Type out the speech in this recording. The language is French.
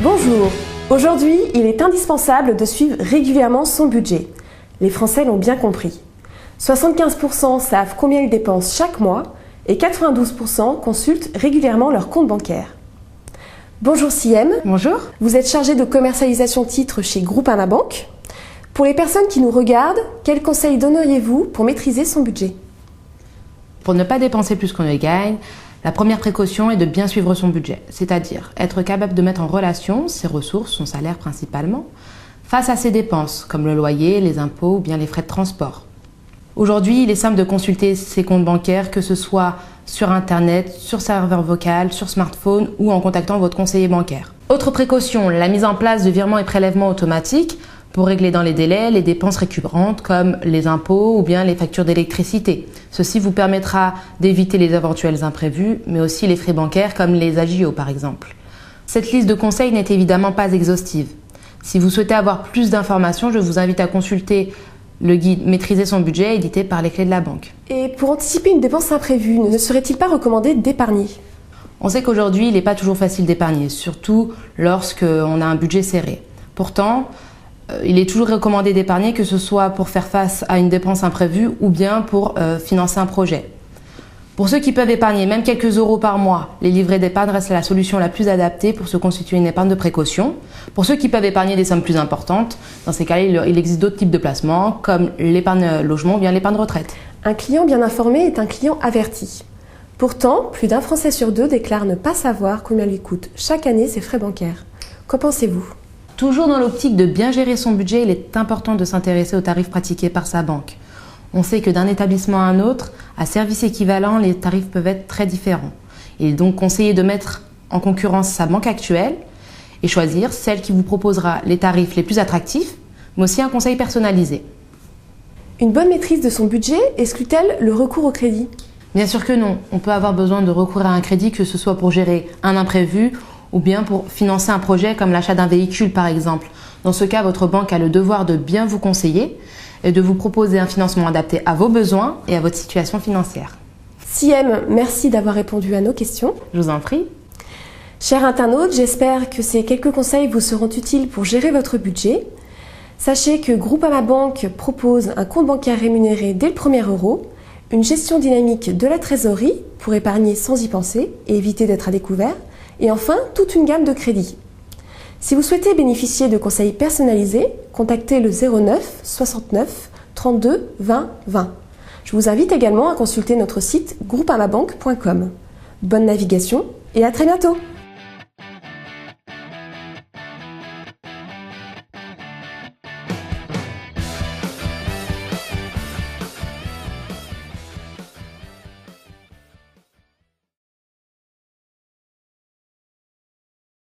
Bonjour. Aujourd'hui, il est indispensable de suivre régulièrement son budget. Les Français l'ont bien compris. 75% savent combien ils dépensent chaque mois et 92% consultent régulièrement leur compte bancaire. Bonjour Siem. Bonjour. Vous êtes chargé de commercialisation titres chez Groupama Banque. Pour les personnes qui nous regardent, quels conseils donneriez-vous pour maîtriser son budget ? Pour ne pas dépenser plus qu'on ne gagne, la première précaution est de bien suivre son budget, c'est-à-dire être capable de mettre en relation ses ressources, son salaire principalement, face à ses dépenses, comme le loyer, les impôts ou bien les frais de transport. Aujourd'hui, il est simple de consulter ses comptes bancaires, que ce soit sur Internet, sur serveur vocal, sur smartphone ou en contactant votre conseiller bancaire. Autre précaution, la mise en place de virements et prélèvements automatiques pour régler dans les délais les dépenses récurrentes comme les impôts ou bien les factures d'électricité. Ceci vous permettra d'éviter les éventuels imprévus, mais aussi les frais bancaires comme les agios par exemple. Cette liste de conseils n'est évidemment pas exhaustive. Si vous souhaitez avoir plus d'informations, je vous invite à consulter le guide Maîtriser son budget édité par les Clés de la Banque. Et pour anticiper une dépense imprévue, ne serait-il pas recommandé d'épargner ? On sait qu'aujourd'hui, il n'est pas toujours facile d'épargner, surtout lorsqu'on a un budget serré. Pourtant, il est toujours recommandé d'épargner, que ce soit pour faire face à une dépense imprévue ou bien pour financer un projet. Pour ceux qui peuvent épargner même quelques euros par mois, les livrets d'épargne restent la solution la plus adaptée pour se constituer une épargne de précaution. Pour ceux qui peuvent épargner des sommes plus importantes, dans ces cas-là, il existe d'autres types de placements comme l'épargne logement ou bien l'épargne retraite. Un client bien informé est un client averti. Pourtant, plus d'un Français sur deux déclare ne pas savoir combien lui coûtent chaque année ses frais bancaires. Qu'en pensez-vous ? Toujours dans l'optique de bien gérer son budget, il est important de s'intéresser aux tarifs pratiqués par sa banque. On sait que d'un établissement à un autre, à service équivalent, les tarifs peuvent être très différents. Il est donc conseillé de mettre en concurrence sa banque actuelle et choisir celle qui vous proposera les tarifs les plus attractifs, mais aussi un conseil personnalisé. Une bonne maîtrise de son budget exclut-elle le recours au crédit ? Bien sûr que non. On peut avoir besoin de recourir à un crédit, que ce soit pour gérer un imprévu ou bien pour financer un projet comme l'achat d'un véhicule par exemple. Dans ce cas, votre banque a le devoir de bien vous conseiller et de vous proposer un financement adapté à vos besoins et à votre situation financière. Siem, merci d'avoir répondu à nos questions. Je vous en prie. Chers internautes, j'espère que ces quelques conseils vous seront utiles pour gérer votre budget. Sachez que Groupama Banque propose un compte bancaire rémunéré dès le premier euro, une gestion dynamique de la trésorerie pour épargner sans y penser et éviter d'être à découvert, et enfin toute une gamme de crédits. Si vous souhaitez bénéficier de conseils personnalisés, contactez le 09 69 32 20 20. Je vous invite également à consulter notre site groupamabanque.com. Bonne navigation et à très bientôt!